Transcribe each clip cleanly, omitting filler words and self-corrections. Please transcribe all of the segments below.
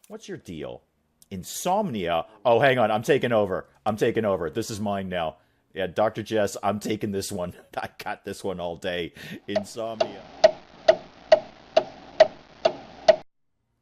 What's your deal? Insomnia? Oh, hang on. I'm taking over. I'm taking over. This is mine now. Yeah, Dr. Jess, I'm taking this one. I got this one all day. Insomnia.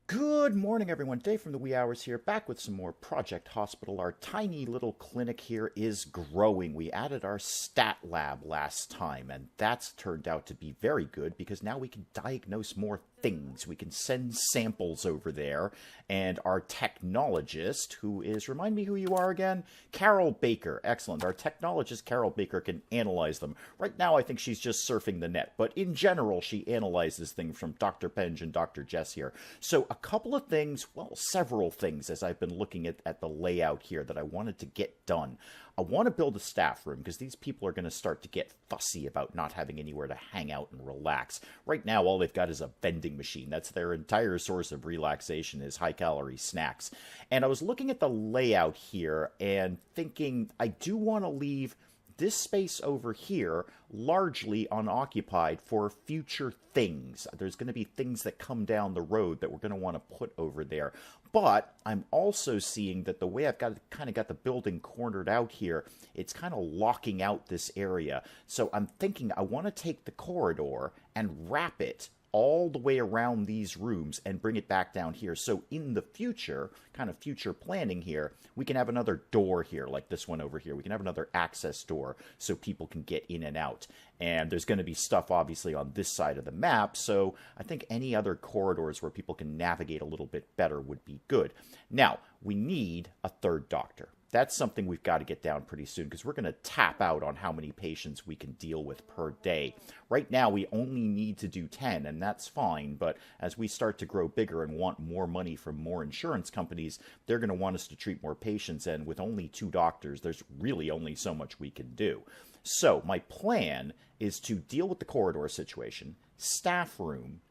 Good morning, everyone. Dave from the wee hours here, back with some more Project Hospital. Our tiny little clinic here is growing. We added our stat lab last time, and that's turned out to be very good because now we can diagnose more things. We can send samples over there, and our technologist, who is, remind me who you are again? Carol Baker. Excellent. Our technologist, Carol Baker, can analyze them. Right now, I think she's just surfing the net, but in general, she analyzes things from Dr. Penge and Dr. Jess here. So a couple of things, well, several things, as I've been looking at the layout here that I wanted to get done. I want to build a staff room because these people are going to start to get fussy about not having anywhere to hang out and relax. Right now, all they've got is a vending machine. That's their entire source of relaxation, is high-calorie snacks. And I was looking at the layout here and thinking I do want to leave this space over here largely unoccupied for future things. There's going to be things that come down the road that we're going to want to put over there. But I'm also seeing that the way I've got the building cornered out here, it's kind of locking out this area. So I'm thinking I want to take the corridor and wrap it all the way around these rooms and bring it back down here. So in the future, kind of future planning here, we can have another door here, like this one over here. We can have another access door so people can get in and out. And there's going to be stuff, obviously, on this side of the map, so I think any other corridors where people can navigate a little bit better would be good. Now, we need a third doctor. That's something we've got to get down pretty soon because we're going to tap out on how many patients we can deal with per day. Right now, we only need to do 10, and that's fine. But as we start to grow bigger and want more money from more insurance companies, they're going to want us to treat more patients. And with only 2 doctors, there's really only so much we can do. So my plan is to deal with the corridor situation, staff room,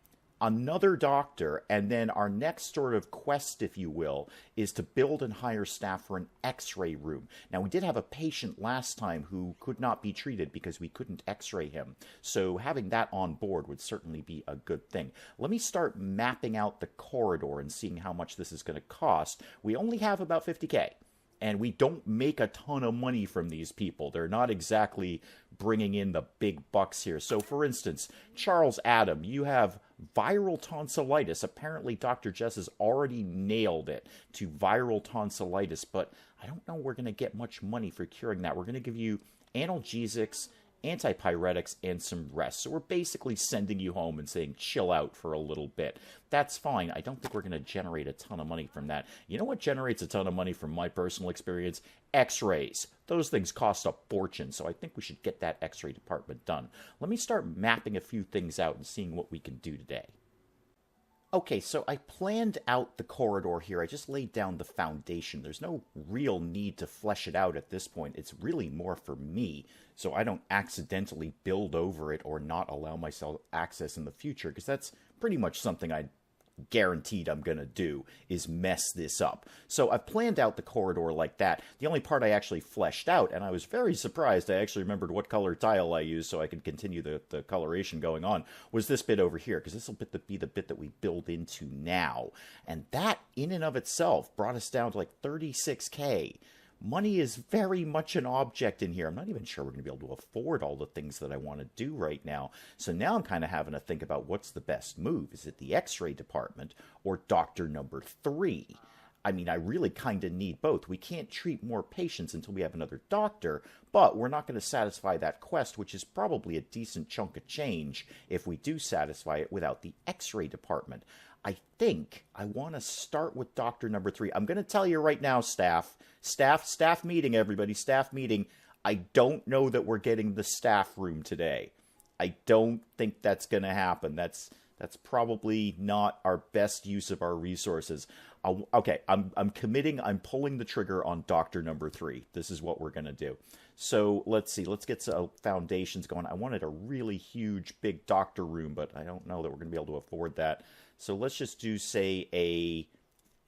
another doctor, and then our next sort of quest, if you will, is to build and hire staff for an x-ray room. Now, we did have a patient last time who could not be treated because we couldn't x-ray him. So having that on board would certainly be a good thing. Let me start mapping out the corridor and seeing how much this is going to cost. We only have about 50K. And we don't make a ton of money from these people. They're not exactly bringing in the big bucks here. So, for instance, Charles Adam, you have viral tonsillitis. Apparently, Dr. Jess has already nailed it to viral tonsillitis, but I don't know we're going to get much money for curing that. We're going to give you analgesics, antipyretics, and some rest. So we're basically sending you home and saying, chill out for a little bit. That's fine. I don't think we're going to generate a ton of money from that. You know what generates a ton of money from my personal experience? X-rays. Those things cost a fortune, so I think we should get that X-ray department done. Let me start mapping a few things out and seeing what we can do today. Okay, so I planned out the corridor here. I just laid down the foundation. There's no real need to flesh it out at this point. It's really more for me, so I don't accidentally build over it or not allow myself access in the future, because that's pretty much something I guaranteed I'm going to do, is mess this up. So I've planned out the corridor like that. The only part I actually fleshed out, and I was very surprised I actually remembered what color tile I used so I could continue the coloration going on, was this bit over here, because this will be the bit that we build into now. And that, in and of itself, brought us down to like 36K. Money is very much an object in here. I'm not even sure we're going to be able to afford all the things that I want to do right now. So now I'm kind of having to think about what's the best move. Is it the X-ray department or doctor number 3? I mean, I really kind of need both. We can't treat more patients until we have another doctor, but we're not going to satisfy that quest, which is probably a decent chunk of change if we do satisfy it without the X-ray department. I think I want to start with doctor number 3. I'm going to tell you right now, staff meeting, everybody, staff meeting. I don't know that we're getting the staff room today. I don't think that's going to happen. That's probably not our best use of our resources. Okay, I'm committing. I'm pulling the trigger on doctor number 3. This is what we're going to do. So let's see. Let's get some foundations going. I wanted a really huge, big doctor room, but I don't know that we're going to be able to afford that. So let's just do, say, a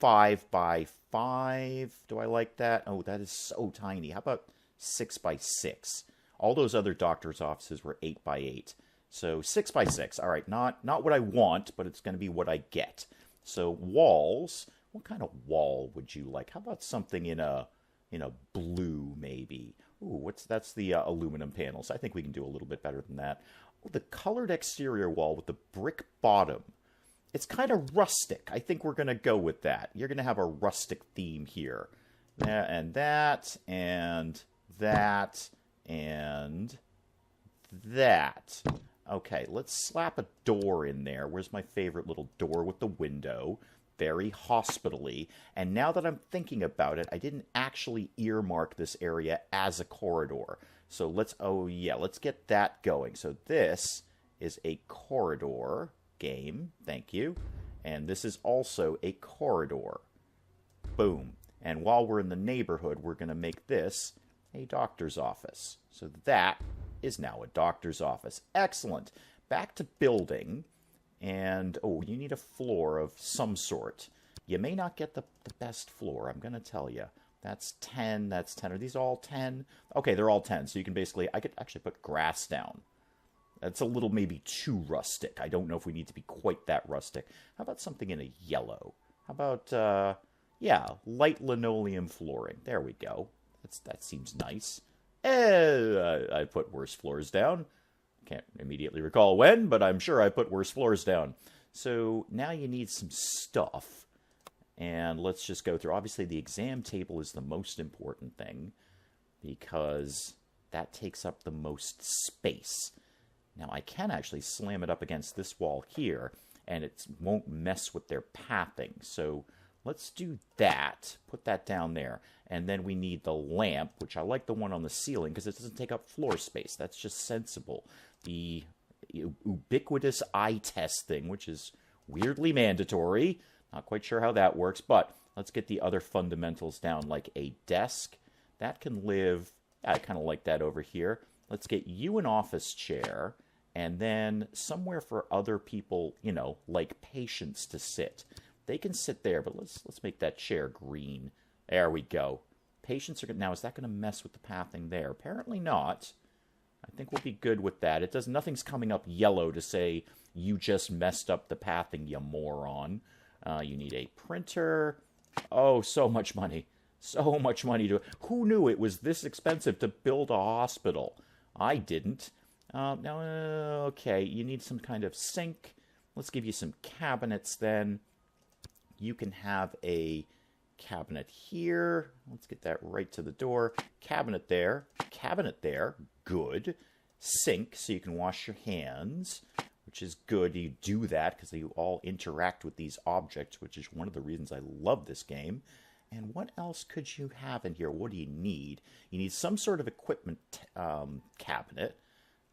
5 by 5. Do I like that? Oh, that is so tiny. How about 6 by 6? All those other doctor's offices were 8 by 8. So 6 by 6. All right, not what I want, but it's going to be what I get. So walls, What kind of wall would you like? How about something in a blue, maybe? Ooh, that's the aluminum panels. I think we can do a little bit better than that. Oh, the colored exterior wall with the brick bottom. It's kind of rustic. I think we're going to go with that. You're going to have a rustic theme here. And that, and that, and that. Okay, let's slap a door in there. Where's my favorite little door with the window? Very hospital-y. And now that I'm thinking about it, I didn't actually earmark this area as a corridor. So let's get that going. So this is a corridor game. Thank you. And this is also a corridor. Boom. And while we're in the neighborhood, we're going to make this a doctor's office. So that is now a doctor's office. Excellent. Back to building. And, oh, you need a floor of some sort. You may not get the best floor, I'm going to tell you. That's 10, that's 10. Are these all 10? Okay, they're all 10. So you can basically, I could actually put grass down. That's a little maybe too rustic. I don't know if we need to be quite that rustic. How about something in a yellow? How about, yeah, light linoleum flooring. There we go. That seems nice. I put worse floors down. Can't immediately recall when, but I'm sure I put worse floors down. So now you need some stuff. And let's just go through. Obviously, the exam table is the most important thing because that takes up the most space. Now, I can actually slam it up against this wall here, and it won't mess with their pathing. So let's do that. Put that down there. And then we need the lamp, which I like the one on the ceiling because it doesn't take up floor space. That's just sensible. The ubiquitous eye test thing, which is weirdly mandatory. Not quite sure how that works, but let's get the other fundamentals down, like a desk. That can live, I kind of like that over here. Let's get you an office chair, and then somewhere for other people, you know, like patients to sit. They can sit there, but let's make that chair green. There we go. Patients are now. Is that going to mess with the pathing there? Apparently not. I think we'll be good with that. It does. Nothing's coming up yellow to say you just messed up the pathing, you moron. You need a printer. Oh, so much money. So much money to. Who knew it was this expensive to build a hospital? I didn't. Now, okay, you need some kind of sink. Let's give you some cabinets then. You can have a cabinet here. Let's get that right to the door. Cabinet there. Cabinet there. Good. Sink so you can wash your hands, which is good. You do that because you all interact with these objects, which is one of the reasons I love this game. And what else could you have in here? What do you need? You need some sort of equipment cabinet.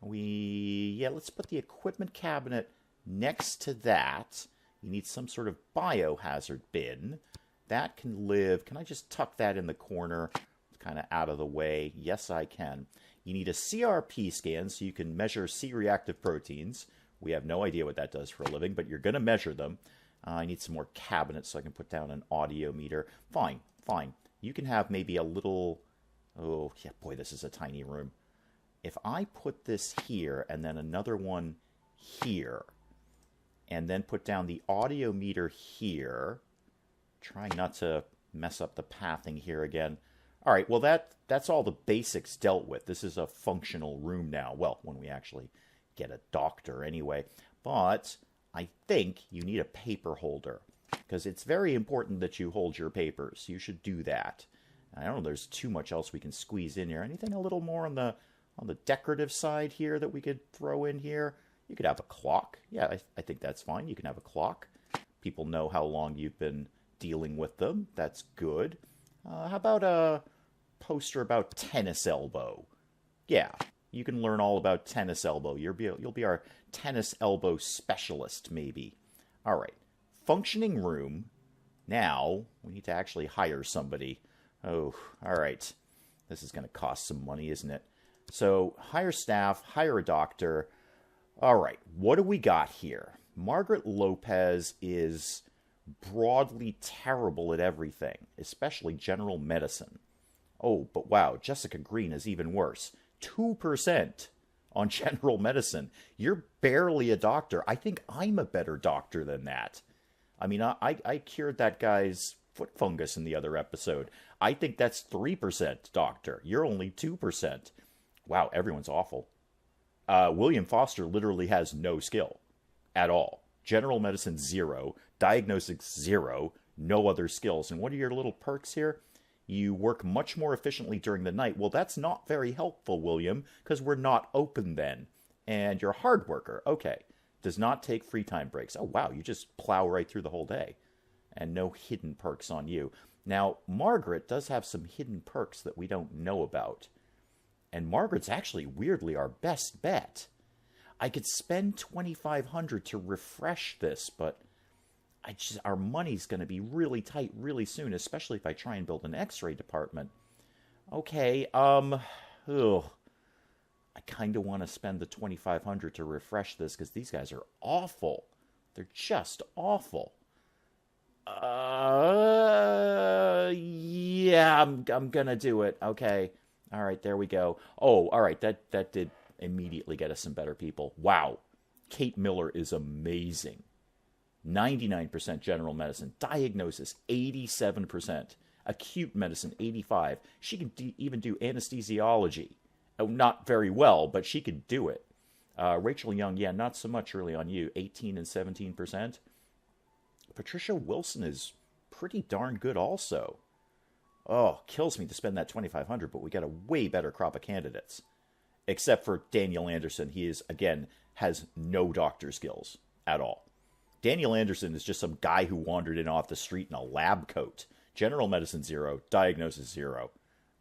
Let's put the equipment cabinet next to that. You need some sort of biohazard bin. That can live. Can I just tuck that in the corner? It's kind of out of the way. Yes, I can. You need a CRP scan so you can measure C-reactive proteins. We have no idea what that does for a living, but you're going to measure them. I need some more cabinets so I can put down an audio meter. Fine, fine. You can have maybe a little... Oh, yeah, boy, this is a tiny room. If I put this here and then another one here, and then put down the audio meter here, trying not to mess up the pathing here again. All right, well, that's all the basics dealt with. This is a functional room now. Well, when we actually get a doctor anyway. But I think you need a paper holder because it's very important that you hold your papers. You should do that. I don't know, there's too much else we can squeeze in here. Anything a little more on the decorative side here that we could throw in here? You could have a clock. Yeah, I think that's fine. You can have a clock. People know how long you've been dealing with them. That's good. How about a poster about tennis elbow? Yeah, you can learn all about tennis elbow. You'll be our tennis elbow specialist, maybe. All right. Functioning room. Now, we need to actually hire somebody. Oh, all right. This is going to cost some money, isn't it? So, hire staff, hire a doctor. All right, what do we got here? Margaret Lopez is broadly terrible at everything, especially general medicine. Oh, but wow, Jessica Green is even worse. 2% on general medicine. You're barely a doctor. I think I'm a better doctor than that. I mean, I cured that guy's foot fungus in the other episode. I think that's 3%, doctor. You're only 2%. Wow, everyone's awful. William Foster literally has no skill at all. General medicine, 0. Diagnostics, 0. No other skills. And what are your little perks here? You work much more efficiently during the night. Well, that's not very helpful, William, because we're not open then. And you're a hard worker. Okay. Does not take free time breaks. Oh, wow, you just plow right through the whole day. And no hidden perks on you. Now, Margaret does have some hidden perks that we don't know about. And Margaret's actually, weirdly, our best bet. I could spend $2,500 to refresh this, but our money's going to be really tight really soon, especially if I try and build an X-ray department. Okay, I kind of want to spend the $2,500 to refresh this because these guys are awful. They're just awful. Yeah, I'm gonna do it. Okay. All right, there we go. Oh, all right, that did immediately get us some better people. Wow. Kate Miller is amazing. 99% general medicine. Diagnosis, 87%. Acute medicine, 85%. She can even do anesthesiology. Oh, not very well, but she could do it. Rachel Young, yeah, not so much early on you. 18 and 17%. Patricia Wilson is pretty darn good also. Oh, kills me to spend that $2,500, but we got a way better crop of candidates. Except for Daniel Anderson. He is, again, has no doctor skills at all. Daniel Anderson is just some guy who wandered in off the street in a lab coat. General medicine, 0. Diagnosis, 0.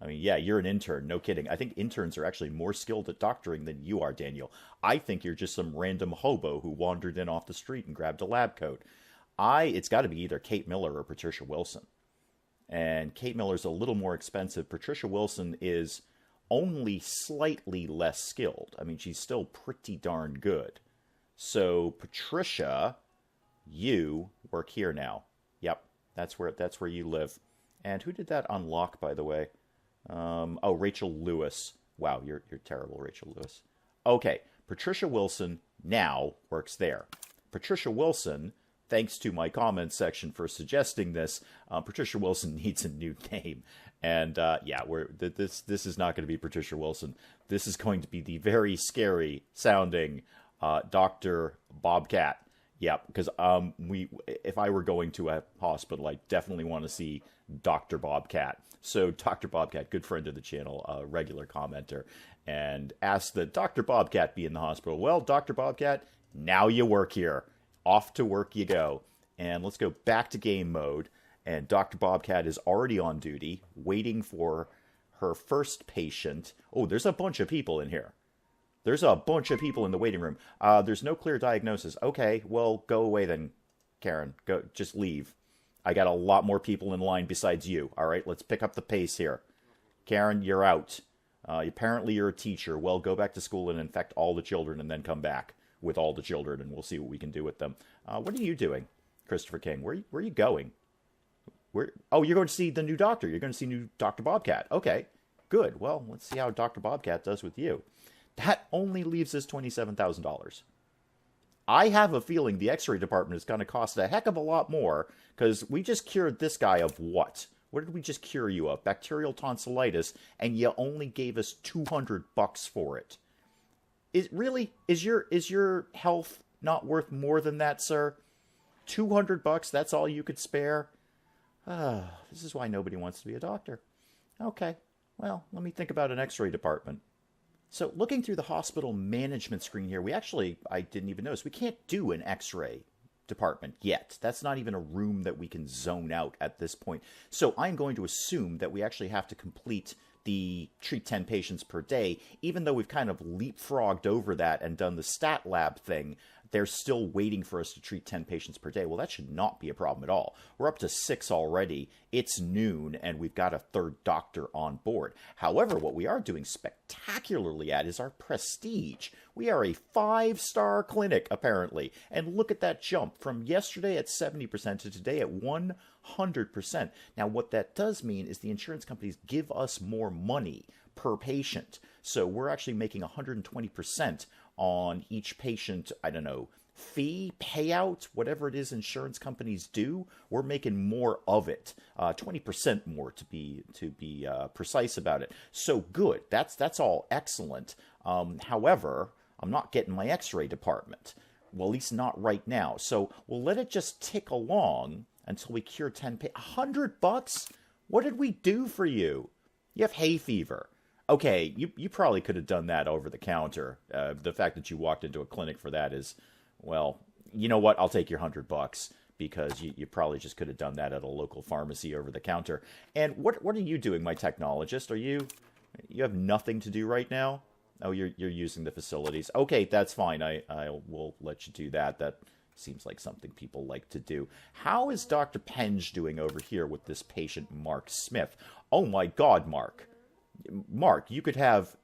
I mean, yeah, you're an intern. No kidding. I think interns are actually more skilled at doctoring than you are, Daniel. I think you're just some random hobo who wandered in off the street and grabbed a lab coat. It's got to be either Kate Miller or Patricia Wilson. And Kate Miller's a little more expensive. Patricia Wilson is only slightly less skilled. I mean, she's still pretty darn good. So, Patricia, you work here now. Yep, that's where you live. And who did that unlock, by the way? Rachel Lewis. Wow, you're terrible, Rachel Lewis. Okay, Patricia Wilson now works there. Patricia Wilson, thanks to my comments section for suggesting this, Patricia Wilson needs a new name. And this is not going to be Patricia Wilson. This is going to be the very scary sounding Dr. Bobcat. Yeah, because if I were going to a hospital, I definitely want to see Dr. Bobcat. So Dr. Bobcat, good friend of the channel, a regular commenter, and asked that Dr. Bobcat be in the hospital. Well, Dr. Bobcat, now you work here. Off to work you go. And let's go back to game mode. And Dr. Bobcat is already on duty, waiting for her first patient. Oh, there's a bunch of people in here. There's a bunch of people in the waiting room. There's no clear diagnosis. Okay, well, go away then, Karen. Go, just leave. I got a lot more people in line besides you. All right, let's pick up the pace here. Karen, you're out. Apparently you're a teacher. Well, go back to school and infect all the children and then come back with all the children, and we'll see what we can do with them. What are you doing, Christopher King? Where are you going? You're going to see the new doctor. You're going to see new Dr. Bobcat. Okay, good. Well, let's see how Dr. Bobcat does with you. That only leaves us $27,000. I have a feeling the X-ray department is going to cost a heck of a lot more because we just cured this guy of what? What did we just cure you of? Bacterial tonsillitis, and you only gave us $200 for it. Is your health not worth more than that, sir? $200, that's all you could spare? This is why nobody wants to be a doctor. Okay, well, let me think about an X-ray department. So looking through the hospital management screen here, I didn't even notice, we can't do an X-ray department yet. That's not even a room that we can zone out at this point. So I'm going to assume that we actually have to complete the treat 10 patients per day, even though we've kind of leapfrogged over that and done the stat lab thing. They're still waiting for us to treat 10 patients per day. Well, that should not be a problem at all. We're up to 6 already. It's noon, and we've got a third doctor on board. However, what we are doing spectacularly at is our prestige. We are a 5-star clinic, apparently. And look at that jump from yesterday at 70% to today at 100%. Now, what that does mean is the insurance companies give us more money per patient. So we're actually making 120% on each patient, I don't know, fee payout, whatever it is insurance companies do, we're making more of it, 20% more to be precise about it. So good, that's all excellent. However, I'm not getting my X-ray department. Well, at least not right now. So we'll let it just tick along until we cure 10 $100? What did we do for you? You have hay fever. Okay, you probably could have done that over the counter. The fact that you walked into a clinic for that is, well, you know what? I'll take your $100 because you probably just could have done that at a local pharmacy over the counter. And what are you doing, my technologist? You have nothing to do right now? Oh, you're using the facilities. Okay, that's fine. I will let you do that. That seems like something people like to do. How is Dr. Penge doing over here with this patient, Mark Smith? Oh my God, Mark. Mark, you could have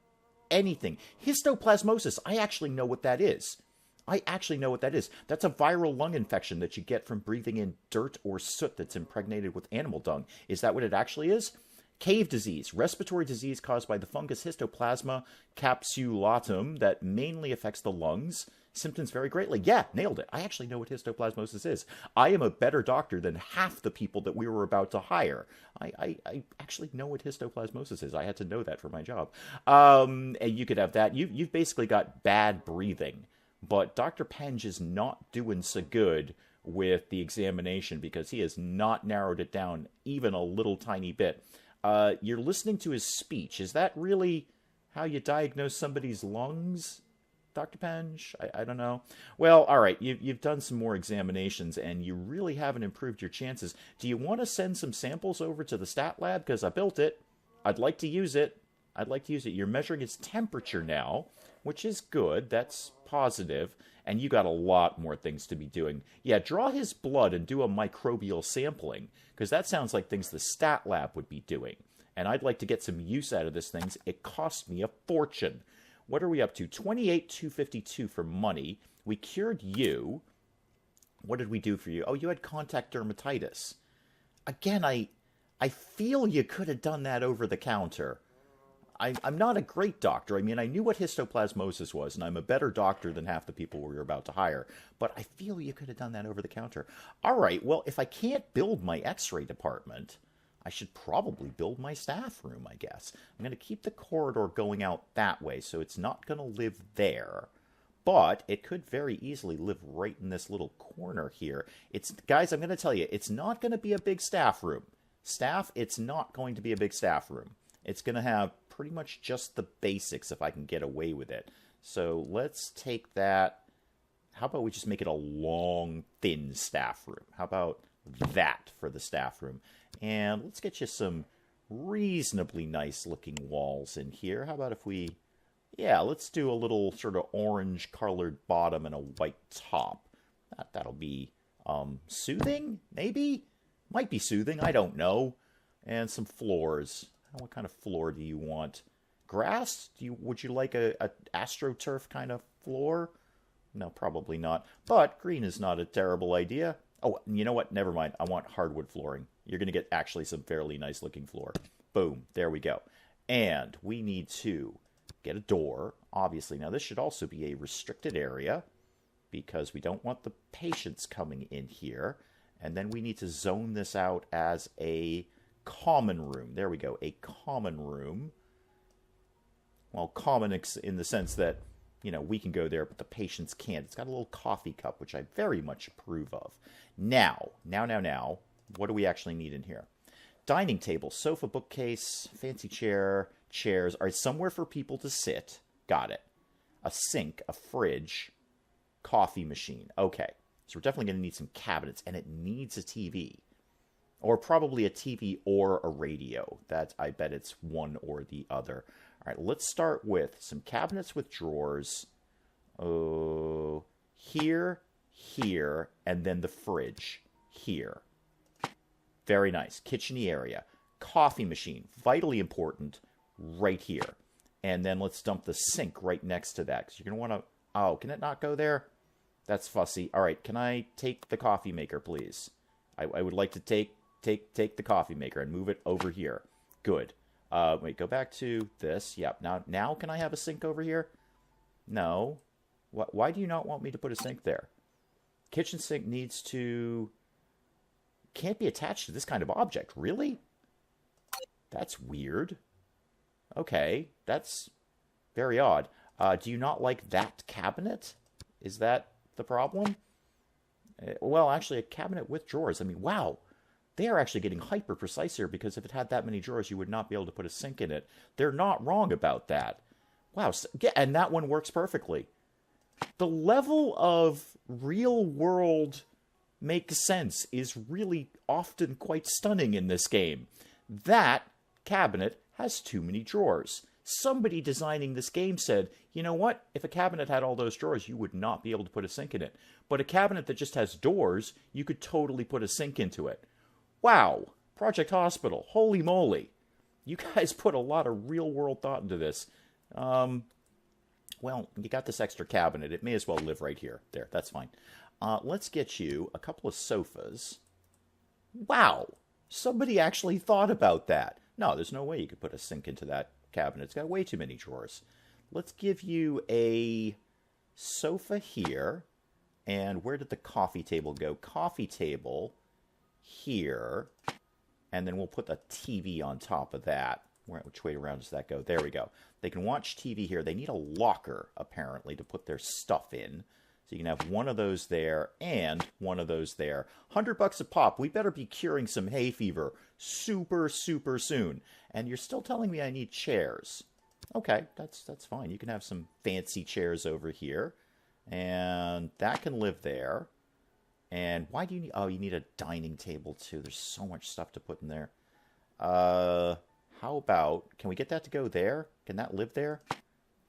anything. Histoplasmosis, I actually know what that is. That's a viral lung infection that you get from breathing in dirt or soot that's impregnated with animal dung. Is that what it actually is? Cave disease, respiratory disease caused by the fungus Histoplasma capsulatum that mainly affects the lungs. Symptoms vary greatly. Yeah, nailed it. I actually know what histoplasmosis is. I am a better doctor than half the people that we were about to hire. I actually know what histoplasmosis is. I had to know that for my job. And you could have that. You've basically got bad breathing. But Dr. Penge is not doing so good with the examination because he has not narrowed it down even a little tiny bit. You're listening to his speech. Is that really how you diagnose somebody's lungs, Dr. Penge? I don't know. Well, all right, you've done some more examinations, and you really haven't improved your chances. Do you want to send some samples over to the stat lab? Because I built it. I'd like to use it. You're measuring his temperature now, which is good. That's positive. And you got a lot more things to be doing. Yeah, draw his blood and do a microbial sampling, because that sounds like things the stat lab would be doing. And I'd like to get some use out of this thing. It cost me a fortune. What are we up to? 28,252 for money. We cured you. What did we do for you? Oh, you had contact dermatitis. Again, I feel you could have done that over the counter. I'm not a great doctor. I mean, I knew what histoplasmosis was, and I'm a better doctor than half the people we were about to hire. But I feel you could have done that over the counter. All right, well, if I can't build my X-ray department, I should probably build my staff room, I guess. I'm going to keep the corridor going out that way, so it's not going to live there. But it could very easily live right in this little corner here. Guys, I'm going to tell you, it's not going to be a big staff room. It's not going to be a big staff room. It's going to have pretty much just the basics if I can get away with it. So let's take that. How about we just make it a long, thin staff room? How about that for the staff room? And let's get you some reasonably nice looking walls in here. How about if we, yeah, let's do a little sort of orange colored bottom and a white top. That'll be soothing, maybe? Might be soothing, I don't know. And some floors. What kind of floor do you want? Grass? Would you like a AstroTurf kind of floor? No, probably not. But green is not a terrible idea. Oh, you know what? Never mind. I want hardwood flooring. You're going to get actually some fairly nice looking floor. Boom. There we go. And we need to get a door, obviously. Now, this should also be a restricted area because we don't want the patients coming in here. And then we need to zone this out as a common room. There we go. A common room. Well, common in the sense that, you know, we can go there, but the patients can't. It's got a little coffee cup, which I very much approve of. Now, what do we actually need in here? Dining table, sofa, bookcase, fancy chair, chairs. All right, somewhere for people to sit. Got it. A sink, a fridge, coffee machine. Okay, so we're definitely going to need some cabinets, and it needs a TV. Or probably a TV or a radio. I bet it's one or the other. All right, let's start with some cabinets with drawers. Oh, here, and then the fridge here. Very nice. Kitchen-y area. Coffee machine, vitally important, right here. And then let's dump the sink right next to that. Because you're going to want to... Oh, can it not go there? That's fussy. All right, can I take the coffee maker, please? I would like to take the coffee maker and move it over here. Good. Wait, go back to this. Yep. Now can I have a sink over here? No. Why do you not want me to put a sink there? Kitchen sink needs to... Can't be attached to this kind of object. Really? That's weird. Okay, that's very odd. Do you not like that cabinet? Is that the problem? Well, actually, a cabinet with drawers. I mean, wow. They are actually getting hyper-precise here, because if it had that many drawers, you would not be able to put a sink in it. They're not wrong about that. Wow, and that one works perfectly. The level of real-world makes sense is really often quite stunning in this game. That cabinet has too many drawers. Somebody designing this game said, you know what? If a cabinet had all those drawers, you would not be able to put a sink in it. But a cabinet that just has doors, you could totally put a sink into it. Wow. Project Hospital. Holy moly. You guys put a lot of real-world thought into this. Well, you got this extra cabinet. It may as well live right here. There, that's fine. Let's get you a couple of sofas. Wow. Somebody actually thought about that. No, there's no way you could put a sink into that cabinet. It's got way too many drawers. Let's give you a sofa here. And where did the coffee table go? Coffee table here. And then we'll put the TV on top of that. Which way around does that go? There we go. They can watch TV here. They need a locker, apparently, to put their stuff in. So you can have one of those there and one of those there. $100 a pop. We better be curing some hay fever super, super soon. And you're still telling me I need chairs. Okay, that's fine. You can have some fancy chairs over here. And that can live there. And why do you need... Oh, you need a dining table, too. There's so much stuff to put in there. How about... Can we get that to go there? Can that live there?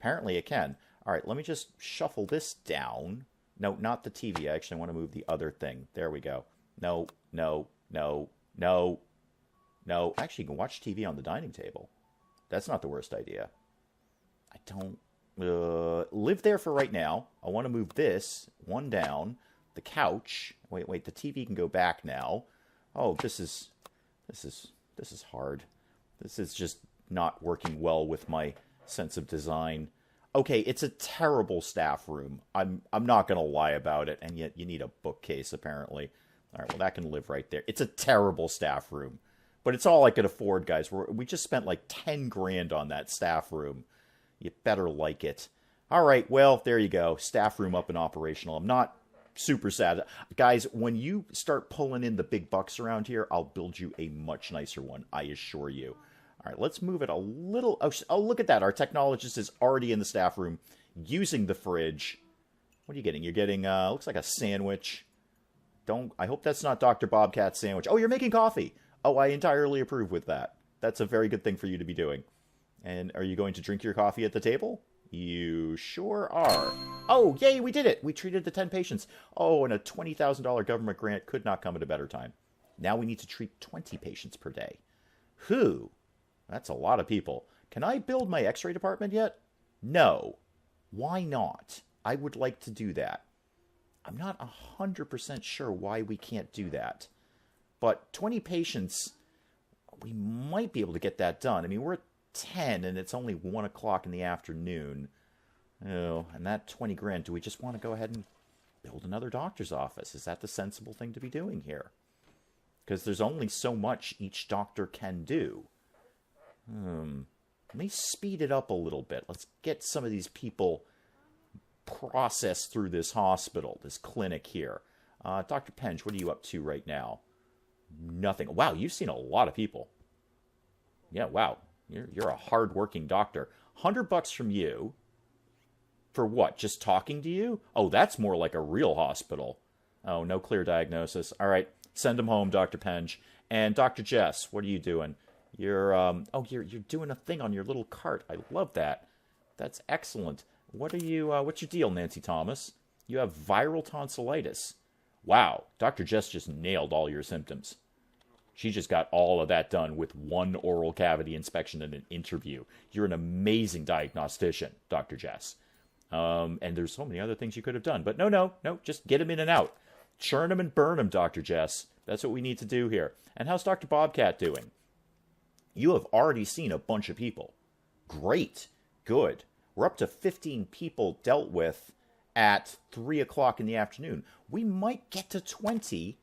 Apparently it can. All right, let me just shuffle this down. No, not the TV. I actually want to move the other thing. There we go. No, no, no, no, no. Actually, you can watch TV on the dining table. That's not the worst idea. I don't... live there for right now. I want to move this one down. The couch. Wait, the TV can go back now. Oh, this is hard. This is just not working well with my sense of design. Okay, it's a terrible staff room. I'm not going to lie about it, and yet you need a bookcase, apparently. All right, well, that can live right there. It's a terrible staff room, but it's all I could afford, guys. We just spent like 10 grand on that staff room. You better like it. All right, well, there you go. Staff room up and operational. I'm not super sad. Guys, when you start pulling in the big bucks around here, I'll build you a much nicer one, I assure you. All right, let's move it a little... Oh, look at that. Our technologist is already in the staff room using the fridge. What are you getting? You're getting, looks like a sandwich. I hope that's not Dr. Bobcat's sandwich. Oh, you're making coffee. Oh, I entirely approve with that. That's a very good thing for you to be doing. And are you going to drink your coffee at the table? You sure are. Oh, yay, we did it. We treated the 10 patients. Oh, and a $20,000 government grant could not come at a better time. Now we need to treat 20 patients per day. Whew. That's a lot of people. Can I build my x-ray department yet? No. Why not? I would like to do that. I'm not 100% sure why we can't do that. But 20 patients, we might be able to get that done. I mean, we're at 10 and it's only 1 o'clock in the afternoon. Oh, and that 20 grand, do we just want to go ahead and build another doctor's office? Is that the sensible thing to be doing here? Because there's only so much each doctor can do. Let me speed it up a little bit. Let's get some of these people processed through this hospital, this clinic here. Dr. Penge, what are you up to right now? Nothing. Wow, you've seen a lot of people. Yeah, wow. You're a hard-working doctor. $100 from you. For what? Just talking to you? Oh, that's more like a real hospital. Oh, no clear diagnosis. All right, send him home, Dr. Penge. And Dr. Jess, what are you doing? You're doing a thing on your little cart. I love that. That's excellent. What are you, what's your deal, Nancy Thomas? You have viral tonsillitis. Wow, Dr. Jess just nailed all your symptoms. She just got all of that done with one oral cavity inspection and an interview. You're an amazing diagnostician, Dr. Jess. And there's so many other things you could have done. But no, just get him in and out. Churn him and burn him, Dr. Jess. That's what we need to do here. And how's Dr. Bobcat doing? You have already seen a bunch of people. Great. Good. We're up to 15 people dealt with at 3 o'clock in the afternoon. We might get to 20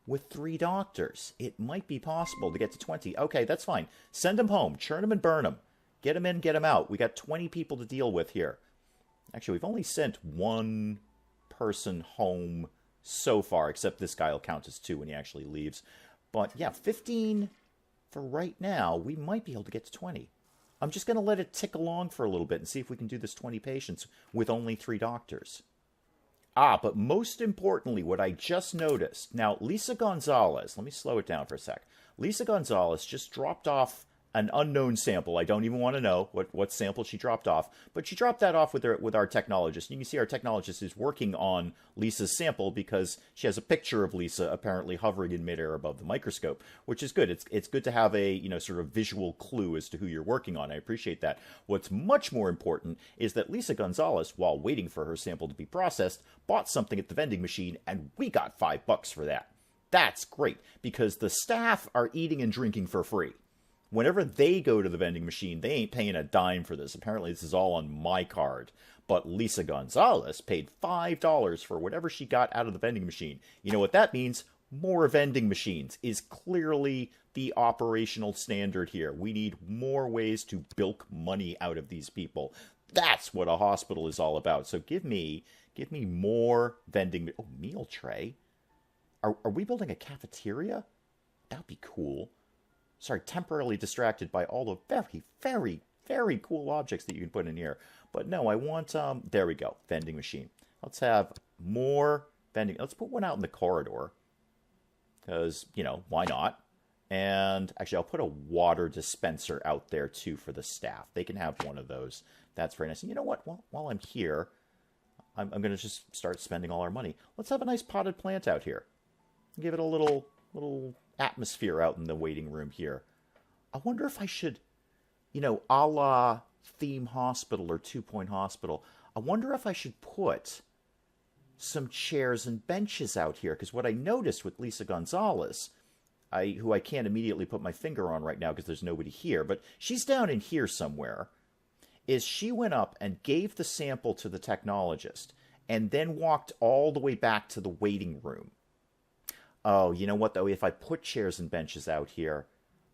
with 3 doctors. It might be possible to get to 20. Okay, that's fine. Send them home. Churn them and burn them. Get them in, get them out. We got 20 people to deal with here. Actually, we've only sent 1 person home so far, except this guy will count as 2 when he actually leaves. But yeah, 15 for right now. We might be able to get to 20. I'm just going to let it tick along for a little bit and see if we can do this 20 patients with only 3 doctors. But most importantly, what I just noticed. Now, Lisa Gonzalez, let me slow it down for a sec. Lisa Gonzalez just dropped off an unknown sample. I don't even want to know what sample she dropped off, but she dropped that off with our technologist. You can see our technologist is working on Lisa's sample because she has a picture of Lisa apparently hovering in midair above the microscope, which is good. It's good to have a sort of visual clue as to who you're working on. I appreciate that. What's much more important is that Lisa Gonzalez, while waiting for her sample to be processed, bought something at the vending machine, and we got $5 for that. That's great because the staff are eating and drinking for free. Whenever they go to the vending machine, they ain't paying a dime for this. Apparently, this is all on my card. But Lisa Gonzalez paid $5 for whatever she got out of the vending machine. You know what that means? More vending machines is clearly the operational standard here. We need more ways to bilk money out of these people. That's what a hospital is all about. So give me more vending. Oh, meal tray. Are we building a cafeteria? That'd be cool. Sorry, temporarily distracted by all the very, very, very cool objects that you can put in here. But no, I want, there we go, vending machine. Let's have more vending. Let's put one out in the corridor. Because, why not? And actually, I'll put a water dispenser out there, too, for the staff. They can have one of those. That's very nice. And you know what? While I'm here, I'm going to just start spending all our money. Let's have a nice potted plant out here. Give it a little atmosphere out in the waiting room here. I wonder if I should, a la Theme Hospital or 2 Point Hospital, I wonder if I should put some chairs and benches out here. Because what I noticed with Lisa Gonzalez, who I can't immediately put my finger on right now because there's nobody here, but she's down in here somewhere, is she went up and gave the sample to the technologist and then walked all the way back to the waiting room. Oh, you know what, though? If I put chairs and benches out here,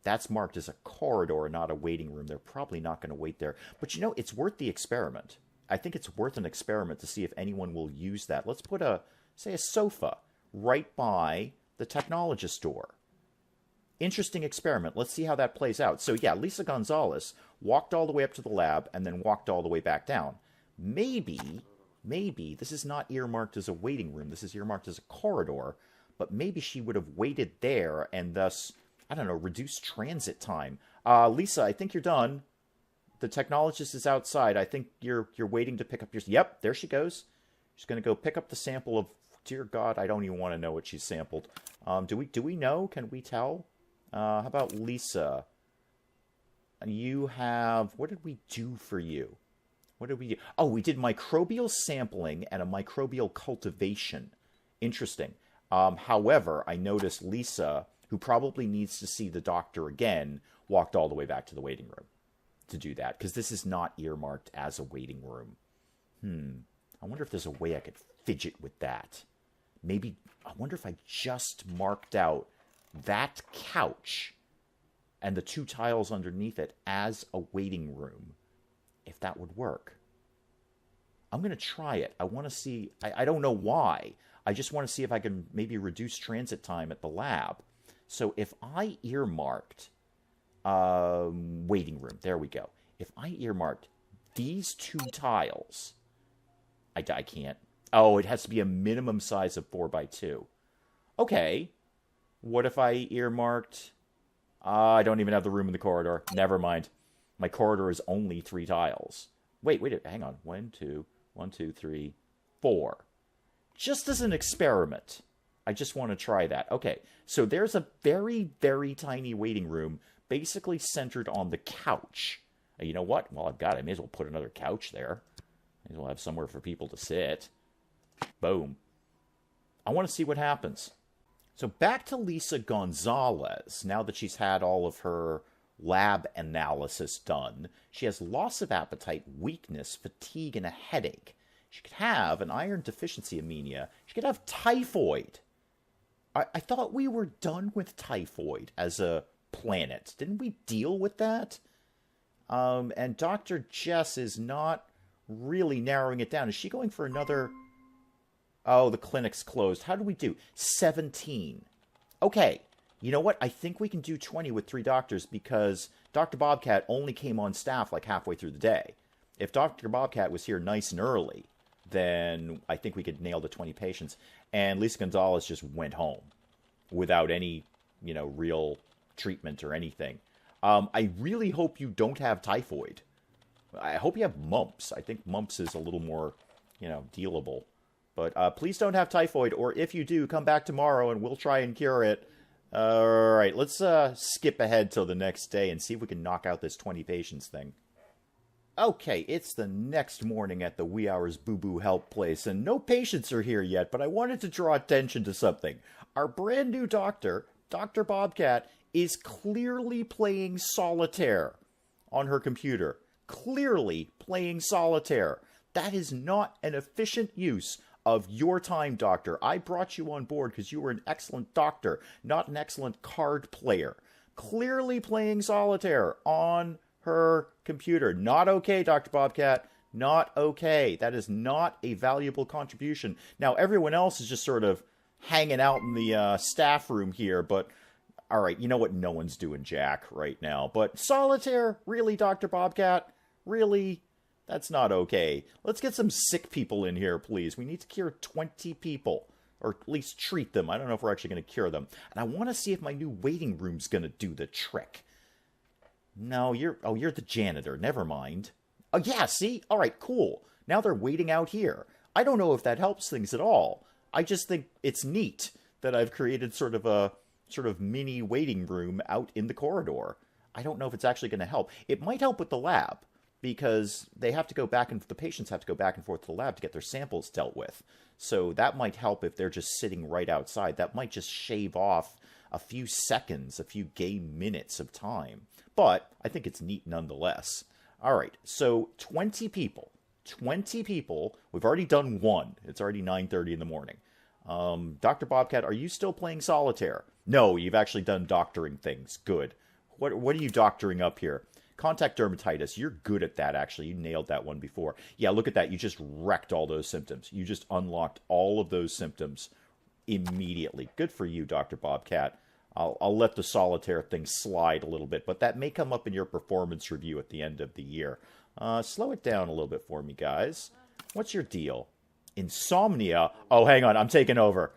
that's marked as a corridor, not a waiting room. They're probably not going to wait there. But, it's worth the experiment. I think it's worth an experiment to see if anyone will use that. Let's put a sofa right by the technologist door. Interesting experiment. Let's see how that plays out. So, yeah, Lisa Gonzalez walked all the way up to the lab and then walked all the way back down. Maybe this is not earmarked as a waiting room. This is earmarked as a corridor. But maybe she would have waited there and thus, I don't know, reduced transit time. Lisa, I think you're done. The technologist is outside. I think you're waiting to pick up your... Yep, there she goes. She's going to go pick up the sample of... Dear God, I don't even want to know what she's sampled. Do we know? Can we tell? How about Lisa? You have... What did we do for you? What did we do? Oh, we did microbial sampling and a microbial cultivation. Interesting. However, I noticed Lisa, who probably needs to see the doctor again, walked all the way back to the waiting room to do that, because this is not earmarked as a waiting room. I wonder if there's a way I could fidget with that. Maybe, I wonder if I just marked out that couch and the 2 tiles underneath it as a waiting room, if that would work. I'm going to try it. I want to see, I don't know why. I just want to see if I can maybe reduce transit time at the lab. So if I earmarked waiting room, there we go. If I earmarked these 2 tiles, I can't. Oh, it has to be a minimum size of 4x2. Okay. What if I earmarked... I don't even have the room in the corridor. Never mind. My corridor is only 3 tiles. Wait, hang on. 1, 2, 3, 4. Just as an experiment. I just want to try that. Okay, so there's a very, very tiny waiting room, basically centered on the couch. And you know what? Well, I've got it. I may as well put another couch there. May as well have somewhere for people to sit. Boom. I want to see what happens. So back to Lisa Gonzalez. Now that she's had all of her lab analysis done, she has loss of appetite, weakness, fatigue, and a headache. She could have an iron deficiency anemia. She could have typhoid. I thought we were done with typhoid as a planet. Didn't we deal with that? And Dr. Jess is not really narrowing it down. Is she going for another... Oh, the clinic's closed. How do we do? 17. Okay. You know what? I think we can do 20 with 3 doctors because Dr. Bobcat only came on staff like halfway through the day. If Dr. Bobcat was here nice and early, then I think we could nail the 20 patients. And Lisa Gonzalez just went home without any, real treatment or anything. I really hope you don't have typhoid. I hope you have mumps. I think mumps is a little more, dealable. But please don't have typhoid, or if you do, come back tomorrow and we'll try and cure it. All right, let's skip ahead till the next day and see if we can knock out this 20 patients thing. Okay, it's the next morning at the Wee Hours Boo Boo Help Place, and no patients are here yet, but I wanted to draw attention to something. Our brand new doctor, Dr. Bobcat, is clearly playing solitaire on her computer. Clearly playing solitaire. That is not an efficient use of your time, doctor. I brought you on board because you were an excellent doctor, not an excellent card player. Clearly playing solitaire on her computer. Not okay, Dr. Bobcat. Not okay. That is not a valuable contribution. Now, everyone else is just sort of hanging out in the staff room here, but all right, you know what? No one's doing jack right now. But solitaire? Really, Dr. Bobcat? Really? That's not okay. Let's get some sick people in here, please. We need to cure 20 people, or at least treat them. I don't know if we're actually going to cure them. And I want to see if my new waiting room's going to do the trick. No, you're the janitor. Never mind. Oh, yeah, see? All right, cool. Now they're waiting out here. I don't know if that helps things at all. I just think it's neat that I've created sort of mini waiting room out in the corridor. I don't know if it's actually going to help. It might help with the lab, because the patients have to go back and forth to the lab to get their samples dealt with. So that might help if they're just sitting right outside. That might just shave off a few seconds, a few gay minutes of time. But I think it's neat nonetheless. All right, so 20 people. 20 people. We've already done one. It's already 9:30 in the morning. Dr. Bobcat, are you still playing solitaire? No, you've actually done doctoring things. Good. What are you doctoring up here? Contact dermatitis. You're good at that, actually. You nailed that one before. Yeah, look at that. You just wrecked all those symptoms. You just unlocked all of those symptoms immediately. Good for you, Dr. Bobcat. I'll let the solitaire thing slide a little bit, but that may come up in your performance review at the end of the year. Slow it down a little bit for me, guys. What's your deal? Insomnia? Oh, hang on. I'm taking over.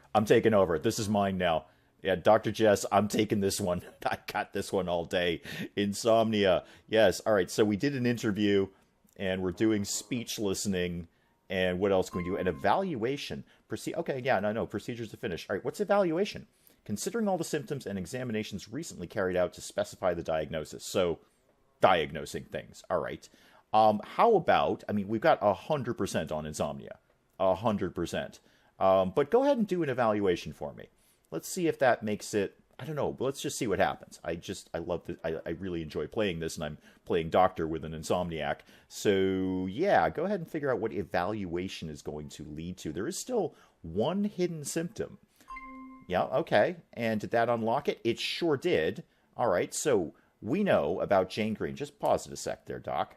This is mine now. Yeah, Dr. Jess, I'm taking this one. I got this one all day. Insomnia. Yes. All right. So we did an interview, and we're doing speech listening. And what else can we do? An evaluation. Okay. Yeah. No. Procedures to finish. All right. What's evaluation? Considering all the symptoms and examinations recently carried out to specify the diagnosis. So, diagnosing things. All right. How about? We've got 100% on insomnia. 100%. But go ahead and do an evaluation for me. Let's see if that makes it, I don't know, but let's just see what happens. I love this. I really enjoy playing this, and I'm playing doctor with an insomniac. So, yeah, go ahead and figure out what evaluation is going to lead to. There is still one hidden symptom. Yeah, okay. And did that unlock it? It sure did. All right, so we know about Jane Green. Just pause it a sec there, Doc.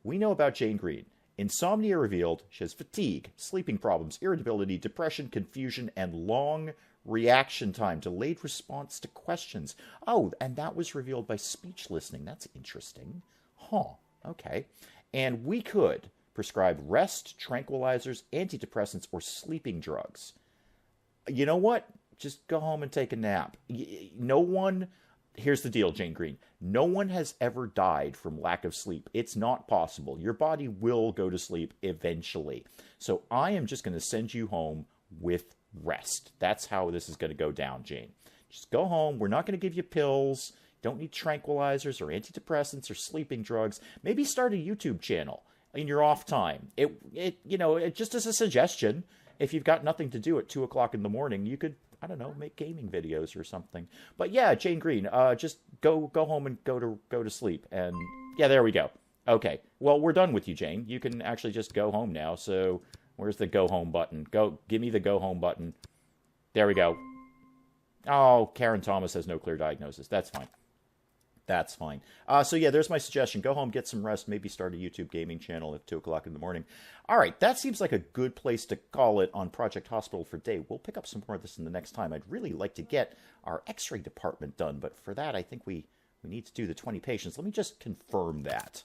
We know about Jane Green. Insomnia revealed. She has fatigue, sleeping problems, irritability, depression, confusion, and long reaction time, delayed response to questions. Oh, and that was revealed by speech listening. That's interesting. Huh. Okay. And we could prescribe rest, tranquilizers, antidepressants, or sleeping drugs. You know what? Just go home and take a nap. Here's the deal, Jane Green. No one has ever died from lack of sleep. It's not possible. Your body will go to sleep eventually. So I am just going to send you home with rest. That's how this is going to go down, Jane. Just go home. We're not going to give you pills. Don't need tranquilizers or antidepressants or sleeping drugs. Maybe start a YouTube channel in your off time. It just as a suggestion, if you've got nothing to do at 2 o'clock in the morning, you could, I don't know, make gaming videos or something. But yeah, Jane Green, just go home and go to sleep. And yeah, there we go. Okay. Well, we're done with you, Jane. You can actually just go home now. So Where's the go home button? Give me the go home button. There we go. Oh, Karen Thomas has no clear diagnosis. That's fine. That's fine. So yeah, there's my suggestion. Go home, get some rest, maybe start a YouTube gaming channel at 2 o'clock in the morning. All right, that seems like a good place to call it on Project Hospital for Day. We'll pick up some more of this in the next time. I'd really like to get our x-ray department done, but for that, I think we need to do the 20 patients. Let me just confirm that.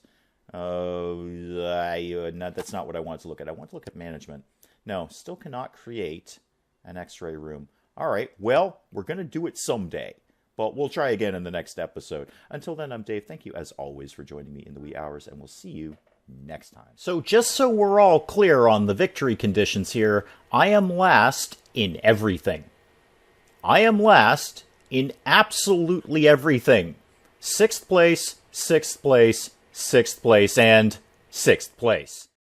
That's not what I want to look at. I want to look at management. No, still cannot create an x-ray room. All right, well, we're going to do it someday. But we'll try again in the next episode. Until then, I'm Dave. Thank you, as always, for joining me in the wee hours, and we'll see you next time. So just so we're all clear on the victory conditions here, I am last in everything. I am last in absolutely everything. 6th place, 6th place, 6th place, and 6th place.